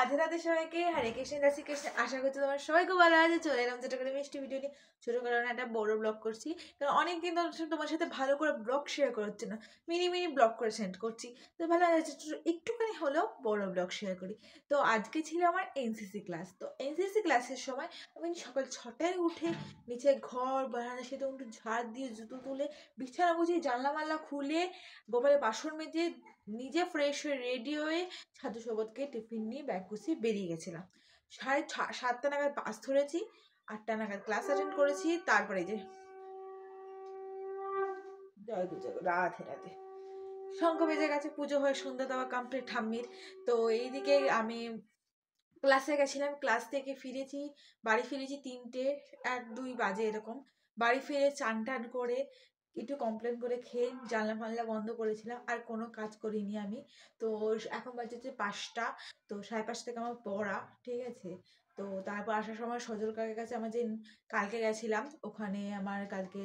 রাধে রাধে সবাইকে, হরে কৃষ্ণ রাশি কৃষ্ণ। আশা করছি তোমার সবাই খুব ভালো আছে। চলে এলাম ছোট করে মিষ্টি ভিডিও নিয়ে। ছোট কারণে একটা বড় ব্লগ করছি, কারণ অনেকদিন তোমার সাথে ভালো করে ব্লগ শেয়ার করা হচ্ছে না। মিনি মিনি ব্লগ করে সেন্ড করছি, তো ভালো আছে একটুখানি হলেও বড় ব্লগ শেয়ার করি। তো আজকে ছিল আমার এনসিসি ক্লাস। তো এনসিসি ক্লাসের সময় আমি সকাল 6টায় উঠে নিচে ঘর বারান্দা সেটা একটু ঝাড় দিয়ে জুতো তুলে বিছানা বুঝিয়ে জানলা মাল্লা খুলে গোপালের বাসন মেজে নিজে ফ্রেশ হয়ে রেডি হয়ে ছাত্র সবদকে টিফিন নিয়ে ব্যাগ গুছিয়ে বেরিয়ে গেছিলাম। 7:30 নাগাদ বাস ধরেছি, 8টা নাগাদ ক্লাস অ্যাটেন্ড করেছি। তারপরে যে জয় গুরু জয় গুরু, রাধে রাধে, শঙ্খ বেজে গেছে, পুজো হয়ে সন্ধ্যা দেওয়া কমপ্লিট ঠাম্মির। তো এইদিকে আমি ক্লাসে গেছিলাম, ক্লাস থেকে ফিরেছি, বাড়ি ফিরেছি 3টে 1-2 বাজে এরকম। বাড়ি ফিরে চান টান করে একটু কমপ্লেন করে খেয়ে জানলা ফানলা বন্ধ করেছিলাম, আর কোনো কাজ করিনি আমি। তো এখন বাজে 5টা, তো 5:30 থেকে আমার পড়া, ঠিক আছে। তো তারপর আসার সময় সজল কাকের কাছে আমার যে কালকে গেছিলাম, ওখানে আমার কালকে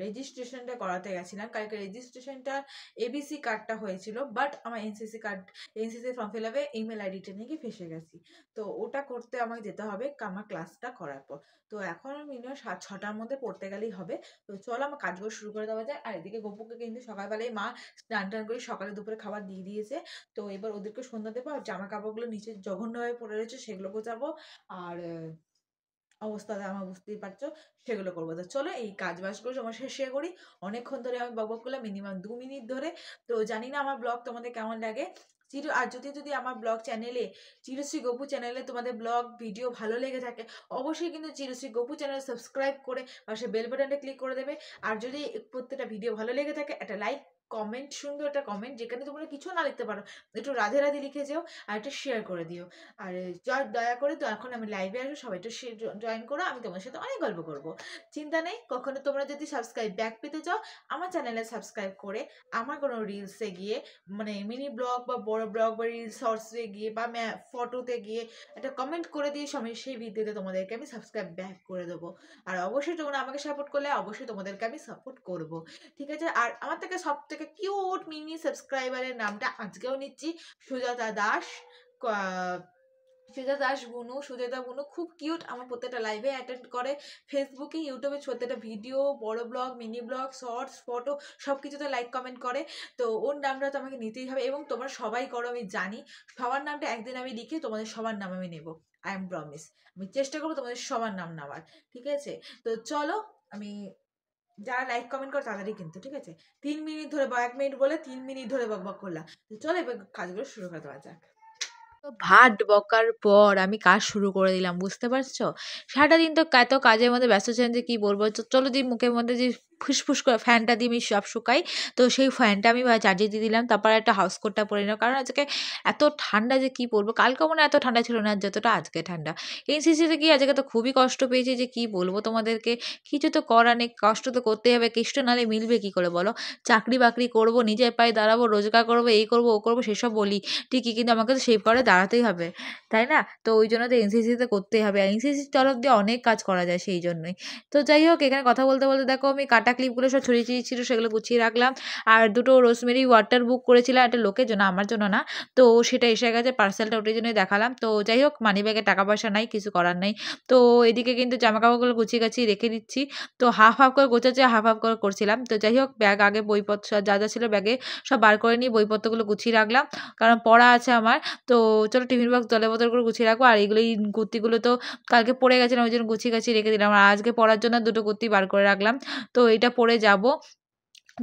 রেজিস্ট্রেশনটা করাতে গেছিলাম। কালকে রেজিস্ট্রেশনটা এবিসি কার্ডটা হয়েছিল, বাট আমার NCC card, NCC form fill আপে ইমেল আইডিটা নিয়ে ফেসে গেছি। তো ওটা করতে আমাকে যেতে হবে আমার ক্লাসটা করার পর। তো এখন মিনিমাম 7-6টার মধ্যে পড়তে গেলেই হবে। তো চলো আমার কাজগুলো শুরু করে দেওয়া যায়। আর এদিকে গপুকে কিন্তু সকালবেলায় মা স্নান টান করে সকালে দুপুরে খাবার দিয়ে দিয়েছে। তো এবার ওদেরকে সন্ধ্যা দেবো, আর জামা কাপড়গুলো নিচে জঘন্যভাবে পড়ে রয়েছে সেগুলো গোছাবো। আর অবস্থাটা আমার বুঝতেই পারছো, সেগুলো করবো। তো চলো এই কাজ বাজগুলো তোমার সাথে শেয়ার করি। অনেকক্ষণ ধরে আমি বকবক করলাম, মিনিমাম 2 মিনিট ধরে। তো জানি না আমার ব্লগ তোমাদের কেমন লাগে। আর যদি আমার ব্লগ চ্যানেলে, চিরশ্রী গপু চ্যানেলে তোমাদের ব্লগ ভিডিও ভালো লেগে থাকে, অবশ্যই কিন্তু চিরশ্রী গপু চ্যানেল সাবস্ক্রাইব করে পাশে বেল বাটনটা ক্লিক করে দেবে। আর যদি প্রত্যেকটা ভিডিও ভালো লেগে থাকে, একটা লাইক কমেন্ট, সুন্দর একটা কমেন্ট, যেখানে তোমরা কিছু না লিখতে পারো, একটু রাধে রাধে লিখে যেও, আর একটা শেয়ার করে দিও। আর দয়া করে, তো এখন আমি লাইভে আসবো, সবাই একটু জয়েন করো, আমি তোমার সাথে অনেক গল্প করবো। চিন্তা নেই। কখনো তোমরা যদি সাবস্ক্রাইব ব্যাক পেতে চাও, আমার চ্যানেলে সাবস্ক্রাইব করে আমার কোনো রিলসে গিয়ে, মানে মিনি ব্লগ বা বড় ব্লগ বা রিলস শর্টসে গিয়ে বা ফটোতে গিয়ে একটা কমেন্ট করে দিয়ে সেই ভিডিওতে তোমাদেরকে আমি সাবস্ক্রাইব ব্যাক করে দেবো। আর অবশ্যই তোমরা আমাকে সাপোর্ট করলে অবশ্যই তোমাদেরকে আমি সাপোর্ট করব, ঠিক আছে। আর আমার থেকে সব থেকে কিউট মিনি সাবস্ক্রাইবারের নামটা আজকেও নিচ্ছি, সুজাতা দাস। সুজাতা বুনু খুব কিউট, আমার প্রত্যেকটা লাইভে অ্যাটেন্ড করে, ফেসবুকে ইউটিউবে প্রত্যেকটা ভিডিও, বড় vlog, mini vlog, shorts, photo সব কিছুতে লাইক কমেন্ট করে। তো ওর নামটা তো আমাকে নিতেই হবে, এবং তোমরা সবাই করো আমি জানি। সবার নামটা একদিন আমি লিখে তোমাদের সবার নাম আমি নেব, আই এম প্রমিস। আমি চেষ্টা করবো তোমাদের সবার নাম নেওয়ার, ঠিক আছে। তো চলো, আমি যারা লাইক কমেন্ট করে তাদেরই কিন্তু, ঠিক আছে। 3 মিনিট ধরে বা 1 মিনিট বলে 3 মিনিট ধরে বকবক করলাম। তো চলো এবার কাজগুলো শুরু করে দেওয়া যাক। তো ভাট বকার পর আমি কাজ শুরু করে দিলাম, বুঝতে পারছো। সারাটা দিন তো এত কাজের মধ্যে ব্যস্ত ছিলাম যে কি বলবো। চলো যে মুখের মধ্যে যে ফুসফুস করে ফ্যানটা দিয়ে আমি সব শুকাই, তো সেই ফ্যানটা আমি চার্জে দিয়ে দিলাম। তারপর একটা হাউস কোটটা পরে নিলাম, কারণ আজকে এত ঠান্ডা যে কি বলবো। কালকে মনে এত ঠান্ডা ছিল না যতটা আজকে ঠান্ডা। এনসিসিতে গিয়ে আজকে তো খুবই কষ্ট পেয়েছি, যে কি বলবো তোমাদেরকে। কিছু তো করার নেই, কষ্ট তো করতেই হবে। কষ্ট নালে মিলবে কি করে বলো। চাকরি বাকরি করবো, নিজের পায়ে দাঁড়াবো, রোজগার করবো, এই করবো ও করবো সেসব বলি ঠিকই, কিন্তু আমাকে তো সেই করে দাঁড়াতেই হবে, তাই না। তো ওই জন্য তো এনসিসিতে করতেই হবে, আর এনসিসির তরফ দিয়ে অনেক কাজ করা যায় সেই জন্যই। তো যাই হোক, এখানে কথা বলতে বলতে দেখো আমি কাটা ক্লিপগুলো সব ছড়িয়ে ছিল, সেগুলো গুছিয়ে রাখলাম। আর 2টো রোজমেরি ওয়াটার বুক করেছিলাম একটা লোকের জন্য, আমার জন্য না। তো সেটা এসে গেছে, পার্সেলটা ওটার জন্যই দেখালাম। তো যাই হোক, মানি ব্যাগে টাকা পয়সা নাই, কিছু করার নেই। তো এদিকে কিন্তু জামা কাপড়গুলো গুছিয়ে গাছিয়ে রেখে দিচ্ছি। তো হাফ হাফ করে গোছাচ্ছি, হাফ হাফ করে করছিলাম। তো যাই হোক, ব্যাগ আগে বইপত্র যা যা ছিল ব্যাগে সব বার করে নিয়ে বইপত্রগুলো গুছিয়ে রাখলাম, কারণ পড়া আছে আমার। তো চলো টিফিন বক্স জলের বোতলগুলো গুছিয়ে রাখবো। আর এইগুলো, এই কুর্তিগুলো তো কালকে পরে গেছিলাম, ওই জন্য গুছিয়ে গাছিয়ে রেখে দিলাম। আর আজকে পরার জন্য 2টো কুর্তি বার করে রাখলাম, তো এটা পরে যাব।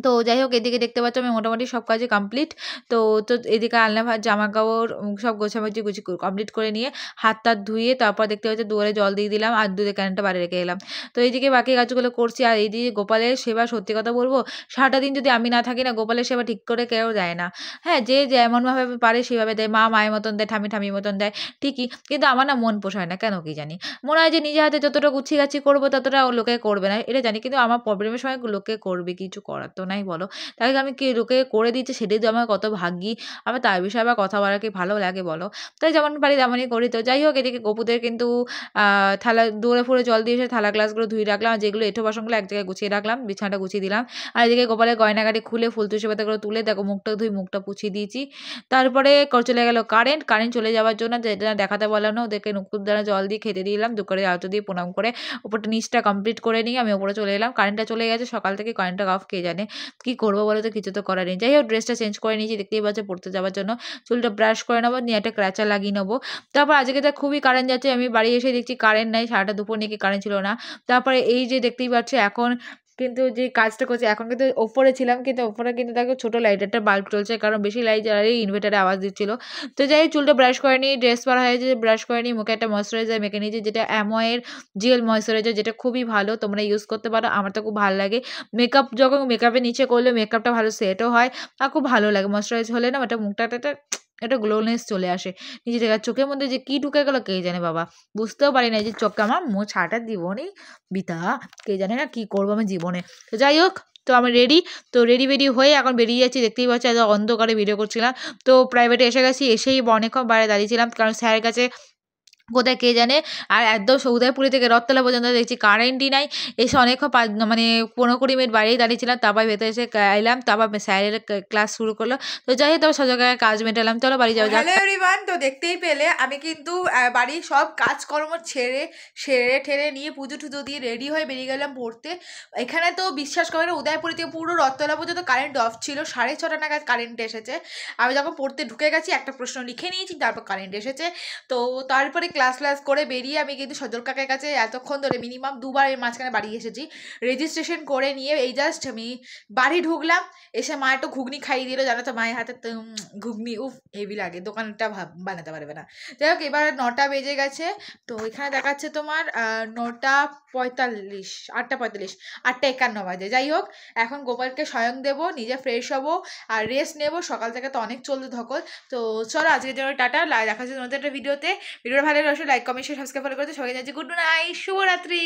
তো যাই হোক, এদিকে দেখতে পাচ্ছ আমি মোটামুটি সব কাজই কমপ্লিট। তো তো এদিকে আলনা ভাত জামা কাপড় সব গোছামাছি গুছি কমপ্লিট করে নিয়ে হাত টাত ধুয়ে তারপর দেখতে পাচ্ছি দুয়ারে জল দিয়ে দিলাম, আর দুধের ক্যানটা বাইরে রেখে এলাম। তো এইদিকে বাকি কাজগুলো করছি। আর এইদিকে গোপালের সেবা, সত্যি কথা বলবো, সারাটা দিন যদি আমি না থাকি না, গোপালের সেবা ঠিক করে কেউ দেয় না। হ্যাঁ, যে যেমনভাবে পারে সেভাবে দেয়। মা মায়ের মতন দেয়, ঠামি ঠামির মতন দেয়, ঠিকই, কিন্তু আমার না মন পোষায় না, কেন কি জানি। মনে হয় যে নিজে হাতে যতটা গুছিয়ে গাছি করবো ততটা লোকে করবে না, এটা জানি, কিন্তু আমার প্রবলেমের সময় লোকে করবে, কিছু করার তো নাই বলো, তাকে আমি কি লোকে করে দিচ্ছে, সেটাই তো আমার কত ভাগ্যি। আমার তার বিষয়ে আবার কথা বলা কি ভালো লাগে বলো। তাই যেমন পারি তেমনই করি। তো যাই হোক, এদিকে গপুদের কিন্তু থালা দৌড়ে ফুড়ে জল দিয়ে এসে থালা গ্লাসগুলো ধুয়ে রাখলাম, আর যেগুলো এঁঠো বাসনগুলো এক জায়গায় গুছিয়ে রাখলাম, বিছানাটা গুছিয়ে দিলাম। আর এদিকে গোপালের গয়নাগাটি খুলে ফুল তুলসী পাতাগুলো তুলে দেখো মুখটা ধুই, মুখটা পুছিয়ে দিয়েছি। তারপরে চলে গেল কারেন্ট চলে যাওয়ার জন্য যেটা দেখাতে বললাম না, ওদেরকে নুকুরদানা জল দিয়ে খেতে দিলাম, দুপুরে আলতো দিয়ে প্রণাম করে উপরটা নিচটা কমপ্লিট করে নিয়ে আমি উপরে চলে এলাম। কারেন্টটা চলে গেছে সকাল থেকে, কারেন্টটা অফ, কে জানে কি করবো বলো, তো কিছু তো করার নেই। যাই হোক, ড্রেসটা চেঞ্জ করে নিয়েছি, দেখতেই পাচ্ছ, পড়তে যাওয়ার জন্য। চুলটা ব্রাশ করে নেবো, নিয়ে একটা ক্র্যাচার লাগিয়ে নেবো। তারপর আজকে তো খুবই কারেন্ট যাচ্ছে, আমি বাড়ি এসে দেখছি কারেন্ট নাই, সারাটা দুপুর নাকি কারেন্ট ছিল না। তারপরে এই যে দেখতেই পাচ্ছ এখন কিন্তু যে কাজটা করছি, এখন কিন্তু ওপরে ছিলাম, কিন্তু ওপরে কিন্তু দেখো ছোটো লাইটারটা বাল্ব চলছে, কারণ বেশি লাইট জ্বালালেই ইনভার্টারে আওয়াজ দিচ্ছিল। তো যাই চুলটা ব্রাশ করে নিই, ড্রেস পরা হয়েছে, ব্রাশ করে নিই, মুখে একটা ময়শ্চারাইজার মেখে নিয়েছি, যেটা অ্যামোয়ের জেল ময়শ্চারাইজার, যেটা খুবই ভালো, তোমরা ইউজ করতে পারো, আমার তো খুব ভালো লাগে। মেকআপ যখন মেকআপের নিচে করলে মেকআপটা ভালো সেটও হয়, আর খুব ভালো লাগে। ময়শ্চারাইজ হলে না ওটা মুখটা একটা গ্লোনেস চলে আসে নিজে থেকে। চোখের মধ্যে যে কি ঢুকে গেলো কে জানে বাবা, বুঝতেও পারি না যে চোখটা আমার ছাটা জীবনেই বিতা, কে জানে না কি করবো আমি জীবনে। তো যাই হোক, তো আমি রেডি, তো রেডি হয়ে এখন বেরিয়ে যাচ্ছি, দেখতেই পাচ্ছি আজ অন্ধকারে ভিডিও করছিলাম। তো প্রাইভেটে এসে গেছি, এসেই অনেকক্ষণ বাইরে দাঁড়িয়েছিলাম, কারণ স্যারের কাছে কোথায় কে জানে। আর একদম উদয়পুরি থেকে রথতলা পর্যন্ত দেখছি কারেন্টই নাই। এসে অনেকক্ষণ মানে 15-20 মিনিট বাইরেই দাঁড়িয়েছিলাম, তারপর ভেতরে এসে এলাম, তারপর স্যারের ক্লাস শুরু করলো। তো যাই হোক, তারপর সব জায়গায় কাজ মেটালাম, চলো বাড়ি যাও। হ্যালো এভরিওয়ান, তো দেখতেই পেলে আমি কিন্তু বাড়ির সব কাজকর্ম সেরে ঠেরে নিয়ে পুজো টুজো দিয়ে রেডি হয়ে বেরিয়ে গেলাম পড়তে। এখানে তো বিশ্বাস করে না, উদয়পুরি থেকে পুরো রথতলা পর্যন্ত কারেন্ট অফ ছিল, 6:30 নাগাদ কারেন্ট এসেছে। আমি যখন পড়তে ঢুকে গেছি একটা প্রশ্ন লিখে নিয়েছি, তারপর কারেন্ট এসেছে। তো তারপরে ক্লাস করে বেরিয়ে আমি কিন্তু সজল কাকার কাছে এতক্ষণ ধরে মিনিমাম 2বার এর মাঝখানে বাড়ি এসেছি, রেজিস্ট্রেশন করে নিয়ে এই জাস্ট আমি বাড়ি ঢুকলাম। এসে মা একটু ঘুগনি খাইয়ে দিল, জানো তো মায়ের হাতে ঘুগনি উফ হেভি লাগে, দোকানটা বানাতে পারবে না। যাই হোক, এবার 9টা বেজে গেছে। তো এখানে দেখাচ্ছে তোমার 9:45, 8:45, 8:51 বাজে। যাই হোক, এখন গোপালকে স্বয়ং দেবো, নিজে ফ্রেশ হবো আর রেস্ট নেবো, সকাল থেকে তো অনেক চলতে ধকল। তো চলো আজকের জন্য টাটা, দেখা হচ্ছে নতুন একটা ভিডিওতে। ভিডিওটা ভালো লাগলে অবশ্যই লাইক কমেন্ট শেয়ার সাবস্ক্রাইব করে সবাই জানছি গুড নাইট, শুভরাত্রি।